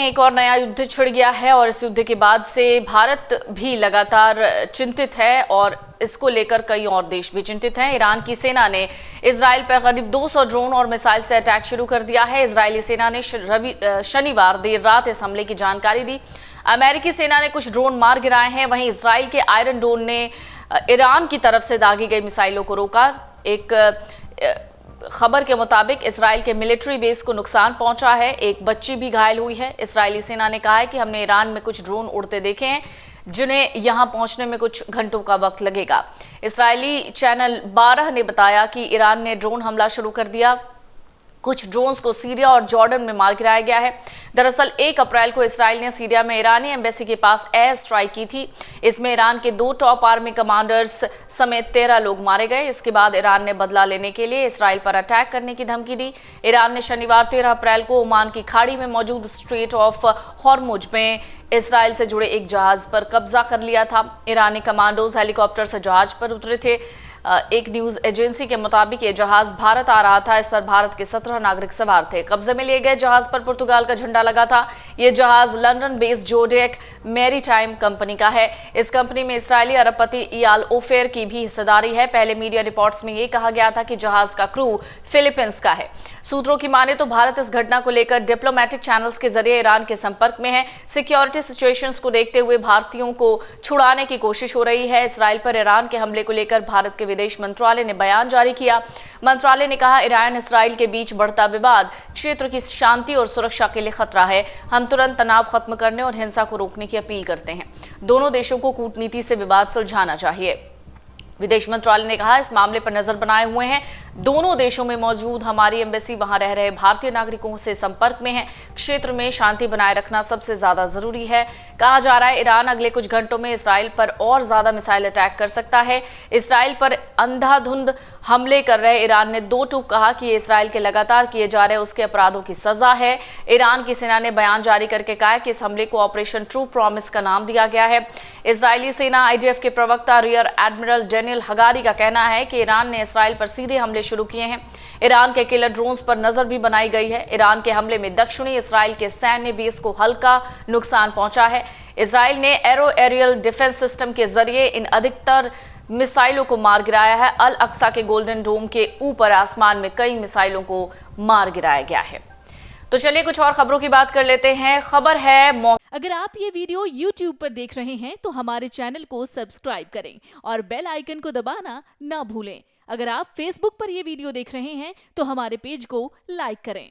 एक और नया युद्ध छिड़ गया है और इस युद्ध के बाद से भारत भी लगातार चिंतित है और इसको लेकर कई और देश भी चिंतित हैं। ईरान की सेना ने इजराइल पर करीब 200 ड्रोन और मिसाइल से अटैक शुरू कर दिया है। इजरायली सेना ने शनिवार देर रात इस हमले की जानकारी दी। अमेरिकी सेना ने कुछ ड्रोन मार गिराए हैं, वहीं इजराइल के आयरन डोम ने ईरान की तरफ से दागी गई मिसाइलों को रोका। एक खबर के मुताबिक इजराइल के मिलिट्री बेस को नुकसान पहुंचा है, एक बच्ची भी घायल हुई है। इजरायली सेना ने कहा है कि हमने ईरान में कुछ ड्रोन उड़ते देखे हैं जिन्हें यहां पहुंचने में कुछ घंटों का वक्त लगेगा। इजरायली चैनल 12 ने बताया कि ईरान ने ड्रोन हमला शुरू कर दिया। कुछ ड्रोन्स को सीरिया और जॉर्डन में मार गिराया गया है। दरअसल 1 अप्रैल को इजराइल ने सीरिया में ईरानी एम्बेसी के पास एयर स्ट्राइक की थी। इसमें ईरान के 2 टॉप आर्मी कमांडर्स समेत 13 लोग मारे गए। इसके बाद ईरान ने बदला लेने के लिए इजराइल पर अटैक करने की धमकी दी। ईरान ने शनिवार 13 अप्रैल को ओमान की खाड़ी में मौजूद स्ट्रेट ऑफ हॉर्मुज में इजराइल से जुड़े एक जहाज पर कब्जा कर लिया था। ईरानी कमांडोज हेलीकॉप्टर से जहाज पर उतरे थे। एक न्यूज एजेंसी के मुताबिक ये जहाज भारत आ रहा था। इस पर भारत के 17 नागरिक सवार थे। कब्जे में लिए गए जहाज पर पुर्तगाल का झंडा लगा था। ये जहाज लंदन बेस्ड जोडेक मैरीटाइम कंपनी का है। इस कंपनी में इस्राएली अरबपति इयाल ओफेर की भी हिस्सेदारी है। पहले मीडिया रिपोर्ट्स में ये कहा गया था कि जहाज का क्रू फिलीपींस का है। सूत्रों की माने तो भारत इस घटना को लेकर डिप्लोमेटिक चैनल्स के जरिए ईरान के संपर्क में है। सिक्योरिटी सिचुएशंस को देखते हुए भारतीयों को छुड़ाने की कोशिश हो रही है। इस्राइल पर ईरान के हमले को लेकर भारत के विदेश मंत्रालय ने बयान जारी किया। मंत्रालय ने कहा, ईरान इस्राइल के बीच बढ़ता विवाद क्षेत्र की शांति और सुरक्षा के लिए खतरा है। हम तुरंत तनाव खत्म करने और हिंसा को रोकने की अपील करते हैं। दोनों देशों को कूटनीति से विवाद सुलझाना चाहिए। विदेश मंत्रालय ने कहा, इस मामले पर नजर बनाए हुए हैं। दोनों देशों में मौजूद हमारी एम्बेसी वहां रह रहे भारतीय नागरिकों से संपर्क में है। क्षेत्र में शांति बनाए रखना सबसे ज्यादा जरूरी है। कहा जा रहा है ईरान अगले कुछ घंटों में इस्राइल पर और ज्यादा मिसाइल अटैक कर सकता है। इस्राइल पर अंधाधुंध हमले कर रहे ईरान ने 2 टूक कहा कि ये इस्राइल के लगातार किए जा रहे उसके अपराधों की सजा है। ईरान की सेना ने बयान जारी करके कहा कि इस हमले को ऑपरेशन ट्रू प्रॉमिस का नाम दिया गया है। इजरायली सेना आईडीएफ के प्रवक्ता रियर एडमिरल डेनियल हगारी का कहना है कि ईरान ने इस्राइल पर सीधे हमले शुरू किए हैं। ईरान के किलर ड्रोन्स पर नजर भी बनाई गई है। ईरान के हमले में दक्षिणी इस्राइल के सैन्य बेस को हल्का नुकसान पहुंचा है। इस्राइल ने एरो एरियल डिफेंस सिस्टम के जरिए इन अधिकतर मिसाइलों को मार गिराया है। अल अक्सा के गोल्डन डोम के ऊपर आसमान में कई मिसाइलों को मार गिराया गया है। तो चलिए कुछ और खबरों की बात कर लेते हैं। खबर है, अगर आप ये वीडियो YouTube पर देख रहे हैं तो हमारे चैनल को सब्सक्राइब करें और बेल आइकन को दबाना ना भूलें। अगर आप Facebook पर ये वीडियो देख रहे हैं तो हमारे पेज को लाइक करें।